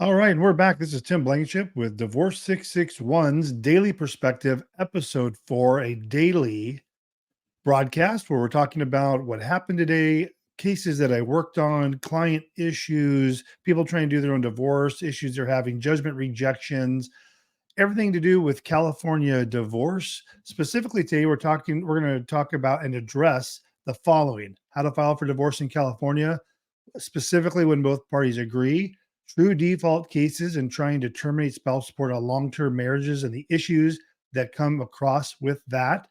All right, and we're back. This is Tim Blankenship with Divorce 661's Daily Perspective, Episode 4, a daily broadcast where we're talking about what happened today, cases that I worked on, client issues, people trying to do their own divorce, issues they're having, judgment rejections, everything to do with California divorce. Specifically today, we're going to talk about and address the following: how to file for divorce in California, specifically when both parties agree, true default cases, and trying to terminate spouse support on long term marriages and the issues that come across with that,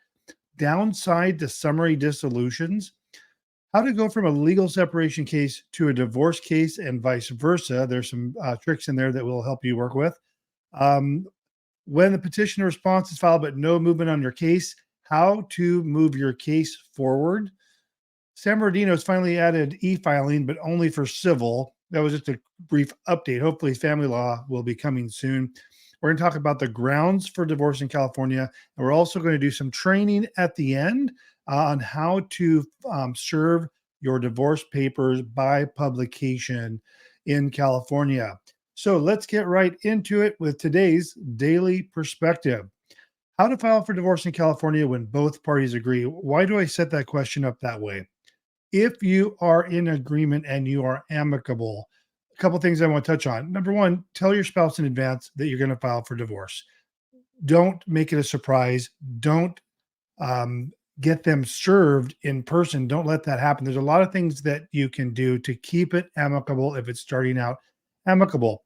downside to summary dissolutions, how to go from a legal separation case to a divorce case and vice versa. There's some tricks in there that will help you work with. Um, when the petition response is filed but no movement on your case, how to move your case forward. San Bernardino has finally added e-filing, but only for civil. That was just a brief update. Hopefully, family law will be coming soon. We're going to talk about the grounds for divorce in California, and we're also going to do some training at the end on how to serve your divorce papers by publication in California. So let's get right into it with today's daily perspective. How to file for divorce in California when both parties agree. Why do I set that question up that way? If you are in agreement and you are amicable, a couple things I want to touch on. Number one, tell your spouse in advance that you're going to file for divorce. Don't make it a surprise. Don't um, get them served in person. Don't let that happen. There's a lot of things that you can do to keep it amicable if it's starting out amicable.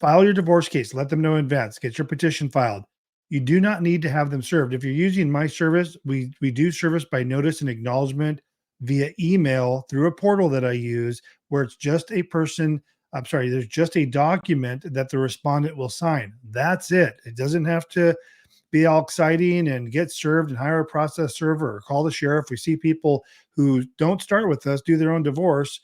File your divorce case. Let them know in advance. Get your petition filed. You do not need to have them served. If you're using my service, we do service by notice and acknowledgement via email through a portal that I use where it's just a person. I'm sorry, there's just a document that the respondent will sign. That's it. It doesn't have to be all exciting and get served and hire a process server or call the sheriff. We see people who don't start with us, do their own divorce,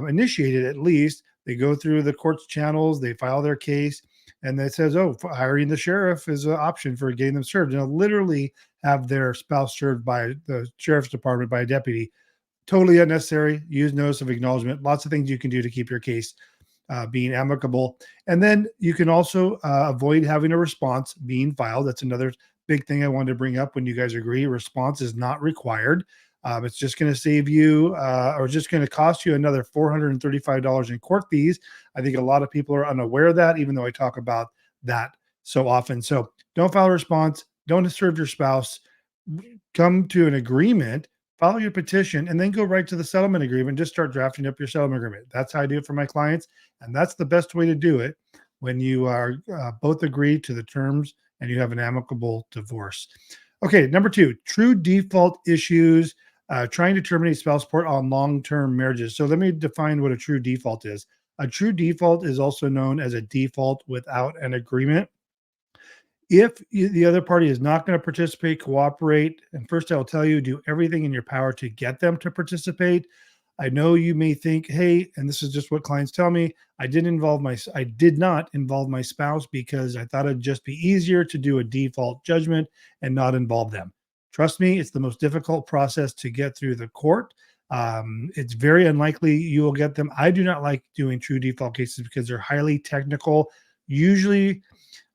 initiated at least. They go through the court's channels, they file their case, and it says, oh, hiring the sheriff is an option for getting them served. And they'll literally have their spouse served by the sheriff's department by a deputy. Totally unnecessary. Use notice of acknowledgement. Lots of things you can do to keep your case being amicable. And then you can also avoid having a response being filed. That's another big thing I wanted to bring up when you guys agree. Response is not required. It's just going to save you or just going to cost you another $435 in court fees. I think a lot of people are unaware of that, even though I talk about that so often. So don't file a response. Don't serve your spouse. Come to an agreement, file your petition, and then go right to the settlement agreement. Just start drafting up your settlement agreement. That's how I do it for my clients. And that's the best way to do it when you are both agree to the terms and you have an amicable divorce. Okay, number two, true default issues, trying to terminate spouse support on long term marriages. So let me define what a true default is. A true default is also known as a default without an agreement. If the other party is not going to participate, cooperate, and first I'll tell you, do everything in your power to get them to participate. I know you may think, hey, and this is just what clients tell me, I did not involve my spouse because I thought it'd just be easier to do a default judgment and not involve them. Trust me, it's the most difficult process to get through the court. It's very unlikely you will get them. I do not like doing true default cases because they're highly technical. Usually,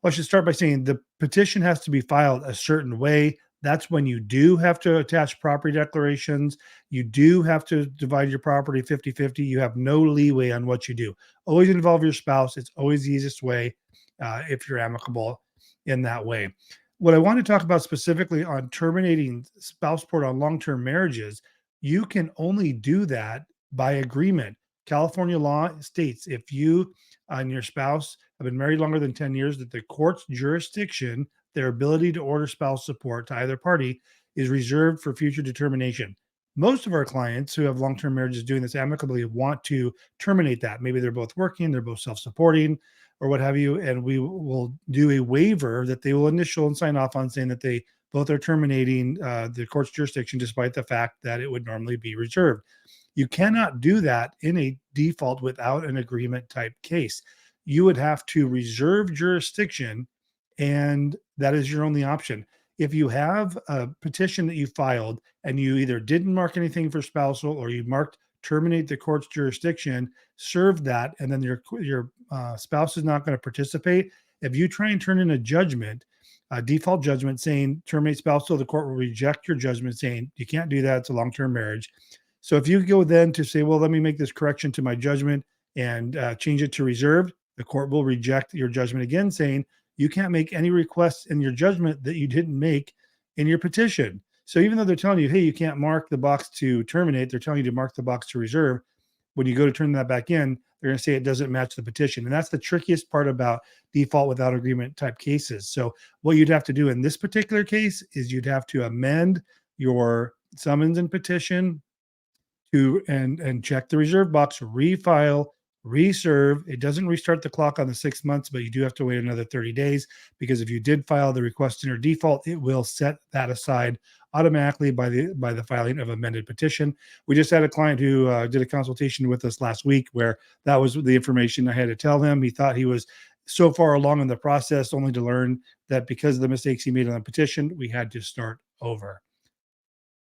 well, I should start by saying the petition has to be filed a certain way. That's when you do have to attach property declarations. You do have to divide your property 50-50. You have no leeway on what you do. Always involve your spouse. It's always the easiest way if you're amicable in that way. What I want to talk about specifically on terminating spouse support on long term marriages, you can only do that by agreement. California law states if you and your spouse have been married longer than 10 years, that the court's jurisdiction, their ability to order spouse support to either party, is reserved for future determination. Most of our clients who have long term marriages doing this amicably want to terminate that. Maybe they're both working, they're both self supporting, or what have you. And we will do a waiver that they will initial and sign off on saying that they both are terminating the court's jurisdiction, despite the fact that it would normally be reserved. You cannot do that in a default without an agreement type case. You would have to reserve jurisdiction, and that is your only option. If you have a petition that you filed and you either didn't mark anything for spousal or you marked terminate the court's jurisdiction, serve that, and then your spouse is not going to participate. If you try and turn in a judgment, a default judgment saying terminate spousal, the court will reject your judgment saying you can't do that. It's a long-term marriage. So if you go then to say, well, let me make this correction to my judgment and change it to reserved, the court will reject your judgment again, saying you can't make any requests in your judgment that you didn't make in your petition. So even though they're telling you, hey, you can't mark the box to terminate, they're telling you to mark the box to reserve. When you go to turn that back in, they're going to say it doesn't match the petition. And that's the trickiest part about default without agreement type cases. So what you'd have to do in this particular case is you'd have to amend your summons and petition to and check the reserve box, refile, reserve. It doesn't restart the clock on the 6 months, but you do have to wait another 30 days because if you did file the request under default, it will set that aside automatically by the filing of amended petition. We just had a client who did a consultation with us last week where that was the information I had to tell him. He thought he was so far along in the process only to learn that because of the mistakes he made on the petition, we had to start over.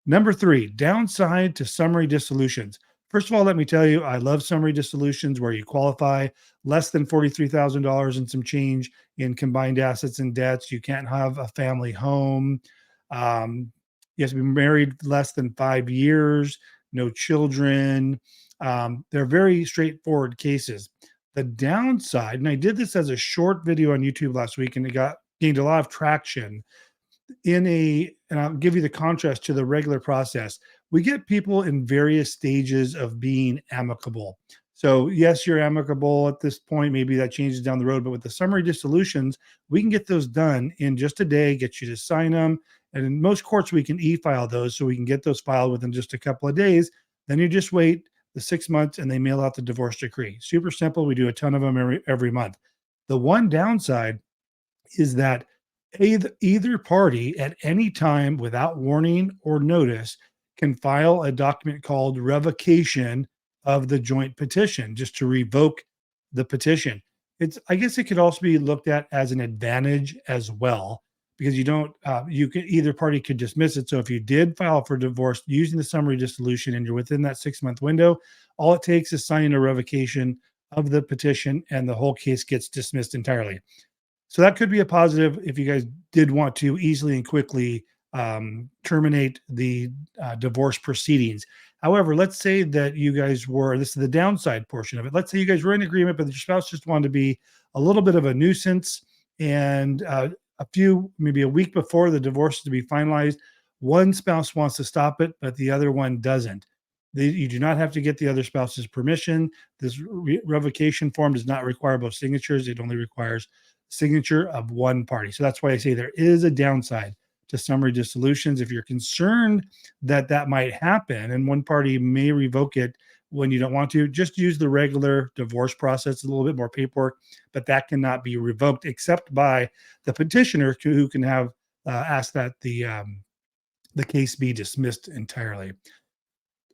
Number 3, downside to summary dissolutions. First of all, let me tell you, I love summary dissolutions where you qualify less than $43,000 and some change in combined assets and debts. You can't have a family home. You have to be married less than 5 years, no children. They're very straightforward cases. The downside, and I did this as a short video on YouTube last week, and it gained a lot of traction and I'll give you the contrast to the regular process. We get people in various stages of being amicable. So yes, you're amicable at this point. Maybe that changes down the road, but with the summary dissolutions, we can get those done in just a day, get you to sign them. And in most courts, we can e-file those so we can get those filed within just a couple of days. Then you just wait the 6 months and they mail out the divorce decree. Super simple. We do a ton of them every month. The one downside is that either party at any time without warning or notice can file a document called revocation of the joint petition just to revoke the petition. I guess it could also be looked at as an advantage as well because either party could dismiss it. So if you did file for divorce using the summary dissolution and you're within that 6-month window, all it takes is signing a revocation of the petition and the whole case gets dismissed entirely. So that could be a positive if you guys did want to easily and quickly terminate the divorce proceedings. However, let's say that you guys this is the downside portion of it. Let's say you guys were in agreement, but your spouse just wanted to be a little bit of a nuisance and maybe a week before the divorce is to be finalized, one spouse wants to stop it, but the other one doesn't. You do not have to get the other spouse's permission. This revocation form does not require both signatures. It only requires signature of one party. So that's why I say there is a downside to summary dissolutions. If you're concerned that that might happen and one party may revoke it when you don't want to, just use the regular divorce process. It's a little bit more paperwork, but that cannot be revoked except by the petitioner who can have asked that the case be dismissed entirely.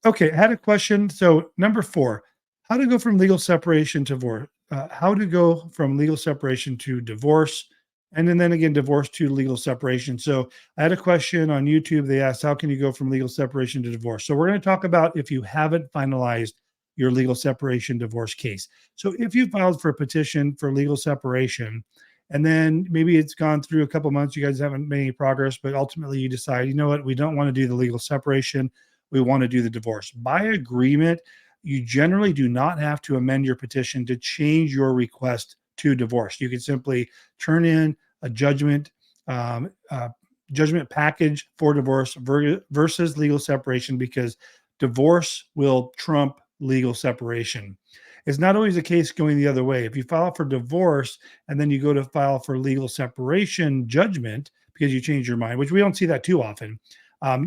Okay, I had a question. So number 4, how to go from legal separation to divorce. How to go from legal separation to divorce, and then again, divorce to legal separation. So I had a question on YouTube. They asked, how can you go from legal separation to divorce? So we're going to talk about if you haven't finalized your legal separation divorce case. So if you filed for a petition for legal separation, and then maybe it's gone through a couple months, you guys haven't made any progress, but ultimately you decide, you know what, we don't want to do the legal separation. We want to do the divorce. By agreement, you generally do not have to amend your petition to change your request to divorce. You can simply turn in a judgment package for divorce versus legal separation because divorce will trump legal separation. It's not always the case going the other way. If you file for divorce and then you go to file for legal separation judgment because you change your mind, which we don't see that too often,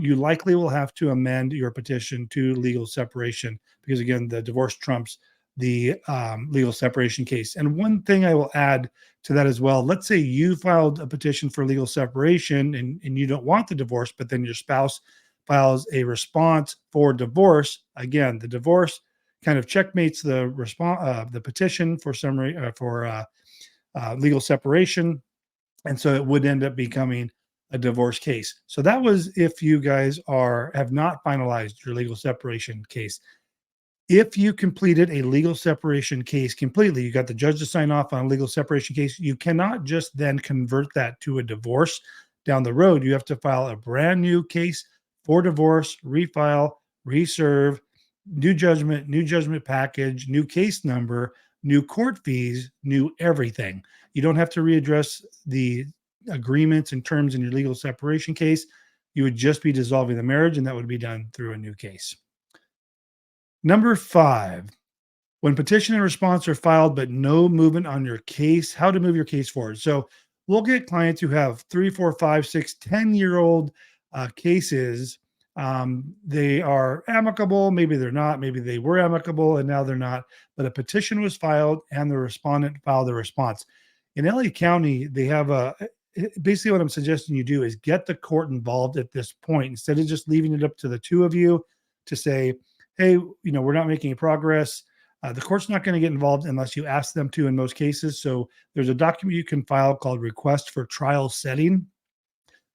you likely will have to amend your petition to legal separation because, again, the divorce trumps the legal separation case. And one thing I will add to that as well, let's say you filed a petition for legal separation and you don't want the divorce, but then your spouse files a response for divorce. Again, the divorce kind of checkmates the petition for summary for legal separation, and so it would end up becoming a divorce case. So that was if you guys have not finalized your legal separation case. If you completed a legal separation case completely, you got the judge to sign off on a legal separation case, you cannot just then convert that to a divorce down the road. You have to file a brand new case for divorce, refile, reserve, new judgment package, new case number, new court fees, new everything. You don't have to readdress the agreements and terms in your legal separation case. You would just be dissolving the marriage, and that would be done through a new case. Number 5, when petition and response are filed but no movement on your case, how to move your case forward. So we'll get clients who have 3, 4, 5, 6, 10-year-old cases. They are amicable, maybe they're not, maybe they were amicable and now they're not, but a petition was filed and the respondent filed a response. In LA County, they have basically what I'm suggesting you do is get the court involved at this point instead of just leaving it up to the two of you to say, hey, we're not making progress. The court's not going to get involved unless you ask them to in most cases. So there's a document you can file called request for trial setting.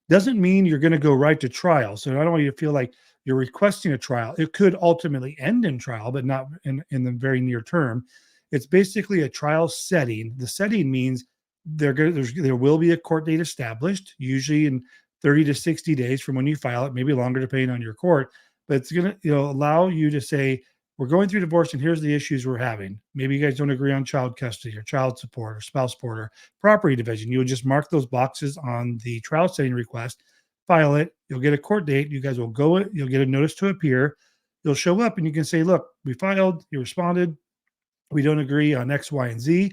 Doesn't mean you're going to go right to trial. So I don't want you to feel like you're requesting a trial. It could ultimately end in trial, but not in the very near term. It's basically a trial setting. The setting means there will be a court date established, usually in 30 to 60 days from when you file it, maybe longer depending on your court. But it's going to allow you to say, we're going through divorce and here's the issues we're having. Maybe you guys don't agree on child custody or child support or spouse support or property division. You would just mark those boxes on the trial setting request, file it. You'll get a court date. You guys will go, you'll get a notice to appear. You'll show up and you can say, look, we filed, you responded. We don't agree on X, Y, and Z.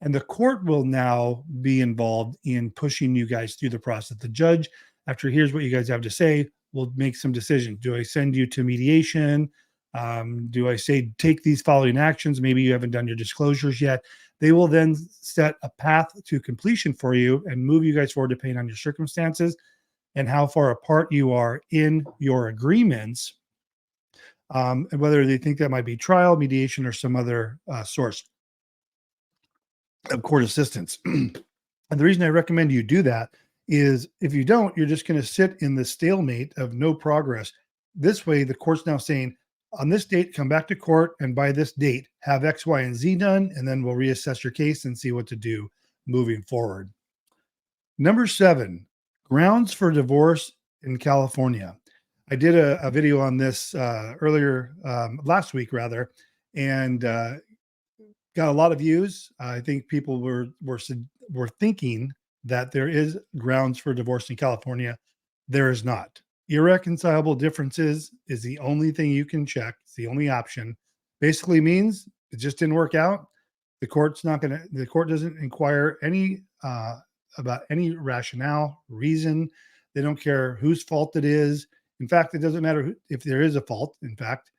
And the court will now be involved in pushing you guys through the process. The judge, after here's what you guys have to say, will make some decisions. Do I send you to mediation? Do I say take these following actions? Maybe you haven't done your disclosures yet. They will then set a path to completion for you and move you guys forward depending on your circumstances and how far apart you are in your agreements, and whether they think that might be trial, mediation, or some other source of court assistance. And the reason I recommend you do that is if you don't, you're just going to sit in the stalemate of no progress. This way, the court's now saying, on this date, come back to court, and by this date, have X, Y, and Z done, and then we'll reassess your case and see what to do moving forward. Number 7, grounds for divorce in California. I did a video on this earlier, last week rather, and got a lot of views. I think people were thinking that there is grounds for divorce in California. There is not. Irreconcilable differences is the only thing you can check. It's the only option. Basically means it just didn't work out. The court doesn't inquire any about any rationale, reason. They don't care whose fault it is. In fact, it doesn't matter if there is a fault. In fact,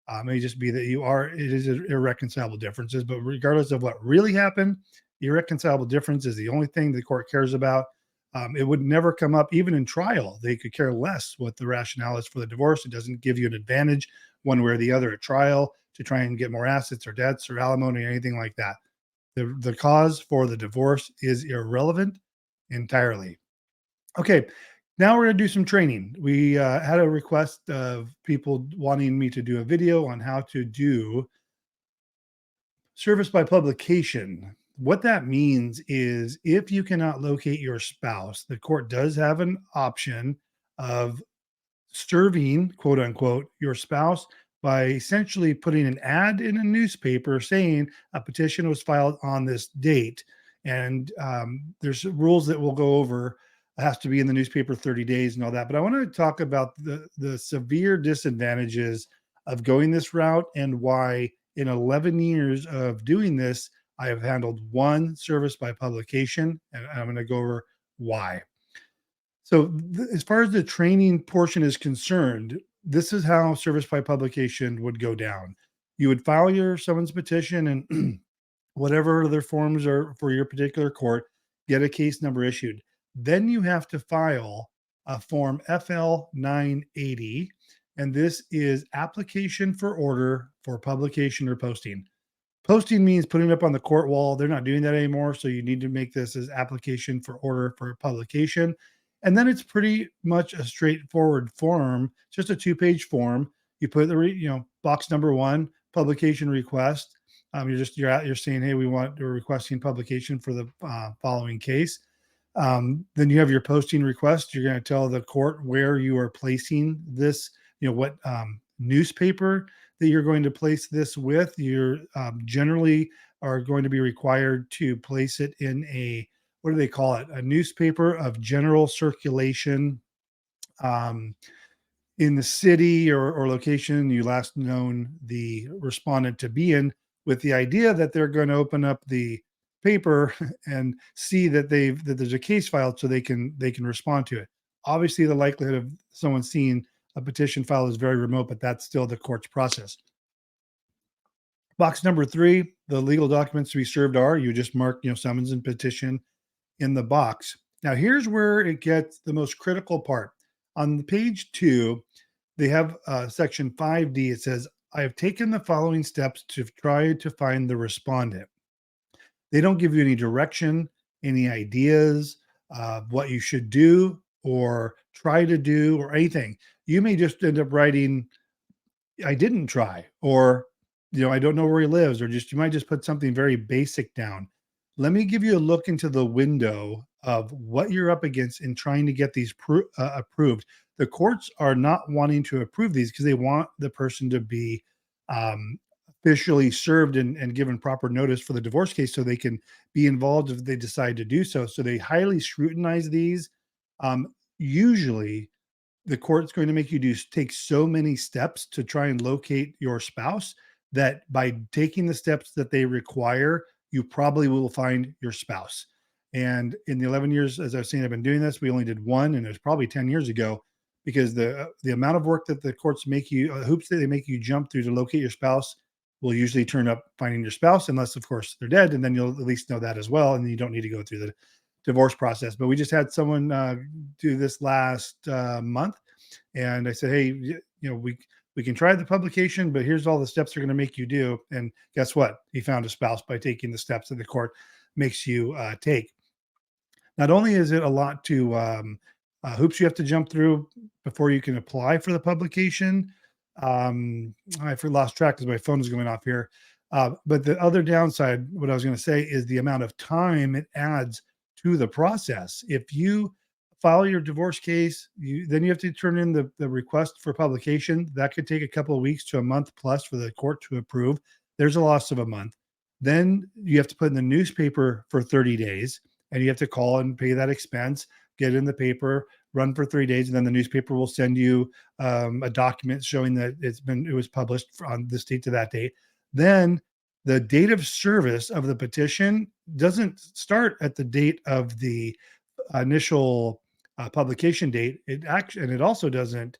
it may just be that it is irreconcilable differences, but regardless of what really happened, irreconcilable difference is the only thing the court cares about. It would never come up even in trial. They could care less what the rationale is for the divorce. It doesn't give you an advantage one way or the other at trial to try and get more assets or debts or alimony or anything like that. The cause for the divorce is irrelevant entirely. Okay, now we're going to do some training. We had a request of people wanting me to do a video on how to do service by publication. What that means is if you cannot locate your spouse, the court does have an option of serving, quote unquote, your spouse by essentially putting an ad in a newspaper saying a petition was filed on this date. And there's rules that we'll go over. It has to be in the newspaper 30 days and all that. But I want to talk about the severe disadvantages of going this route and why in 11 years of doing this, I have handled one service by publication, and I'm going to go over why. So as far as the training portion is concerned, this is how service by publication would go down. You would file your summons petition and whatever other forms are for your particular court, get a case number issued. Then you have to file a form FL 980, and this is application for order for publication or posting. Posting means putting it up on the court wall. They're not doing that anymore. So you need to make this as application for order for publication. And then it's pretty much a straightforward form, just a 2-page form. You put the, box number 1, publication request. You're saying, hey, we're requesting publication for the following case. Then you have your posting request. You're going to tell the court where you are placing this, what newspaper that you're going to place this with. You're generally are going to be required to place it in what do they call it? A newspaper of general circulation um, in the city or location you last known the respondent to be in, with the idea that they're going to open up the paper and see that there's a case filed so they can respond to it. Obviously, the likelihood of someone seeing a petition file is very remote, but that's still the court's process. Box number 3, the legal documents to be served are, you just mark, summons and petition in the box. Now, here's where it gets the most critical part. On page 2, they have section 5D. It says, I have taken the following steps to try to find the respondent. They don't give you any direction, any ideas of what you should do or try to do or anything. You may just end up writing, I didn't try, or, I don't know where he lives, or you might just put something very basic down. Let me give you a look into the window of what you're up against in trying to get these approved. The courts are not wanting to approve these because they want the person to be officially served and given proper notice for the divorce case so they can be involved if they decide to do so. So they highly scrutinize these. Usually, the court's going to make you take so many steps to try and locate your spouse that by taking the steps that they require, you probably will find your spouse. And in the 11 years, as I was saying, I've been doing this, we only did one, and it was probably 10 years ago, because the amount of work that the courts make you, hoops that they make you jump through to locate your spouse will usually turn up finding your spouse, unless, of course, they're dead, and then you'll at least know that as well, and you don't need to go through the divorce process. But we just had someone do this last month, and I said, hey, we can try the publication, but here's all the steps they're going to make you do. And guess what? He found a spouse by taking the steps that the court makes you take. Not only is it a lot to hoops you have to jump through before you can apply for the publication. I lost track because my phone is going off here. But the other downside, what I was going to say, is the amount of time it adds to the process. If you file your divorce case, then you have to turn in the request for publication. That could take a couple of weeks to a month plus for the court to approve. There's a loss of a month. Then you have to put in the newspaper for 30 days, and you have to call and pay that expense, get in the paper, run for 3 days, and then the newspaper will send you a document showing that it was published on this date to that date. Then the date of service of the petition doesn't start at the date of the initial publication date. It also doesn't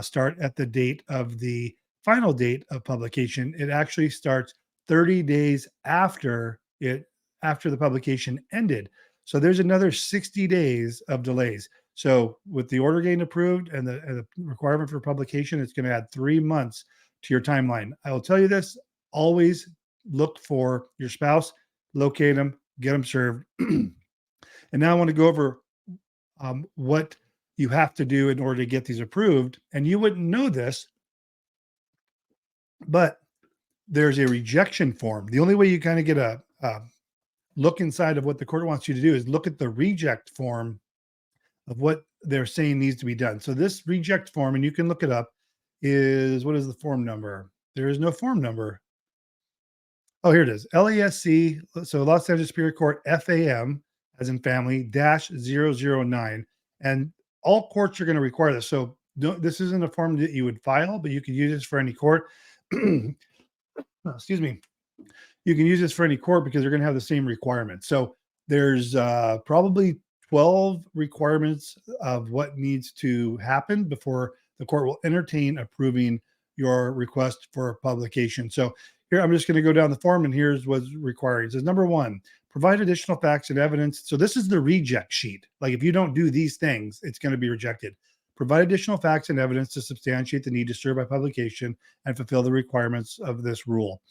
start at the date of the final date of publication. It actually starts 30 days after the publication ended. So there's another 60 days of delays. So with the order getting approved and the requirement for publication, it's going to add 3 months to your timeline. I will tell you this: always look for your spouse, locate them, get them served. And now I want to go over what you have to do in order to get these approved. And you wouldn't know this, but there's a rejection form. The only way you kind of get a look inside of what the court wants you to do is look at the reject form of what they're saying needs to be done. So this reject form, and you can look it up, what is the form number? There is no form number. Oh, here it is. LASC, so Los Angeles Superior Court, FAM, as in family, -009. And all courts are going to require this. So this isn't a form that you would file, but you can use this for any court. Excuse me. You can use this for any court because they're going to have the same requirements. So there's probably 12 requirements of what needs to happen before the court will entertain approving your request for publication. So here, I'm just going to go down the form, and here's what's required. It says, number 1, provide additional facts and evidence. So this is the reject sheet. Like, if you don't do these things, it's going to be rejected. Provide additional facts and evidence to substantiate the need to serve by publication and fulfill the requirements of this rule.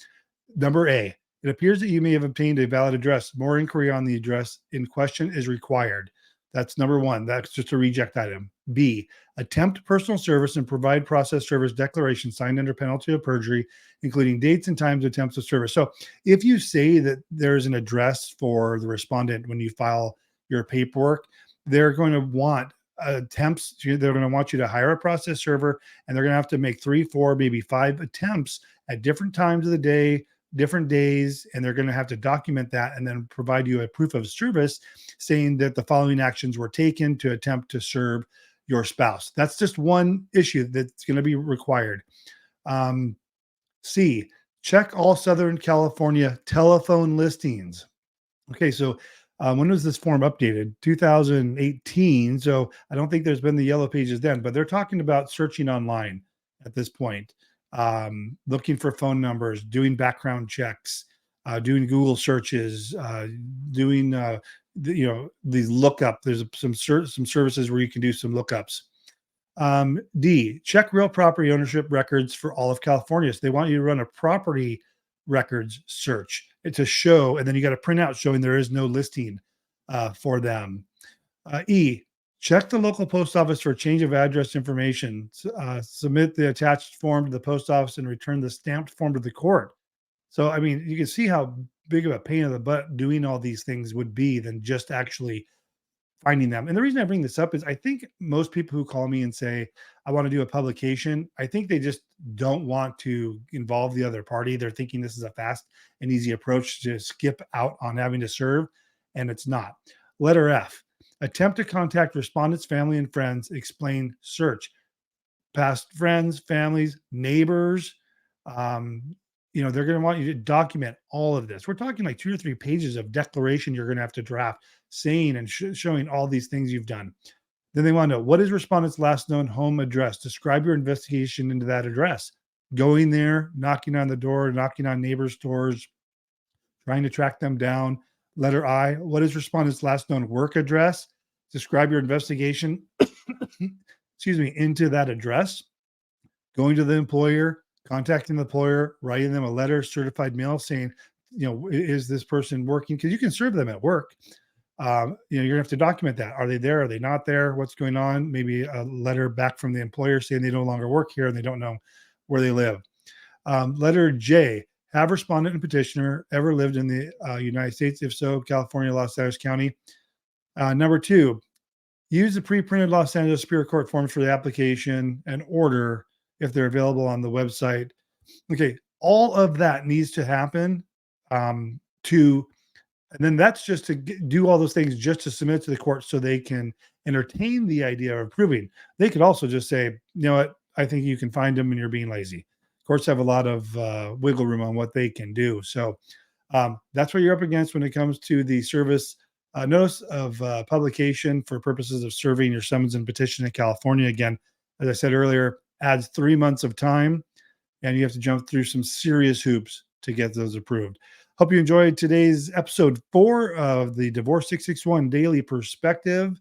Number A, it appears that you may have obtained a valid address. More inquiry on the address in question is required. That's number one. That's just a reject item. B, attempt personal service and provide process service declaration signed under penalty of perjury, including dates and times of attempts of service. So if you say that there's an address for the respondent when you file your paperwork, they're going to want attempts. They're going to want you to hire a process server, and they're going to have to make 3, 4, maybe 5 attempts at different times of the day, different days, and they're going to have to document that and then provide you a proof of service saying that the following actions were taken to attempt to serve your spouse. That's just one issue that's going to be required. C, check all Southern California telephone listings. Okay, so when was this form updated? 2018. So I don't think there's been the yellow pages then, but they're talking about searching online at this point, looking for phone numbers, doing background checks, doing Google searches, doing these lookup. There's some services where you can do some lookups. D, check real property ownership records for all of California. So they want you to run a property records search to show, and then you got to print out showing there is no listing for them. E, check the local post office for change of address information. Submit the attached form to the post office and return the stamped form to the court. So, I mean, you can see how big of a pain in the butt doing all these things would be than just actually finding them. And the reason I bring this up is I think most people who call me and say, I want to do a publication, I think they just don't want to involve the other party. They're thinking this is a fast and easy approach to skip out on having to serve, and it's not. Letter F, attempt to contact respondents, family, and friends, explain search. Past friends, families, neighbors, they're going to want you to document all of this. We're talking like 2 or 3 pages of declaration you're going to have to draft saying and showing all these things you've done. Then they want to know, what is respondent's last known home address? Describe your investigation into that address. Going there, knocking on the door, knocking on neighbors' doors, trying to track them down. Letter I, what is respondent's last known work address? Describe your investigation, into that address. Going to the employer, contacting the employer, writing them a letter, certified mail saying, is this person working? Because you can serve them at work. You're gonna have to document that. Are they there? Are they not there? What's going on? Maybe a letter back from the employer saying they no longer work here and they don't know where they live. Letter J, have respondent and petitioner ever lived in the United States? If so, California, Los Angeles County. Number 2, use the pre-printed Los Angeles Superior Court forms for the application and order if they're available on the website. Okay, all of that needs to happen and then that's just to do all those things just to submit to the court so they can entertain the idea of approving. They could also just say, you know what, I think you can find them and you're being lazy. Courts have a lot of wiggle room on what they can do. So that's what you're up against when it comes to the service notice of publication for purposes of serving your summons and petition in California. Again, as I said earlier, adds 3 months of time, and you have to jump through some serious hoops to get those approved. Hope you enjoyed today's episode 4 of the Divorce 661 Daily Perspective.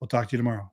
We'll talk to you tomorrow.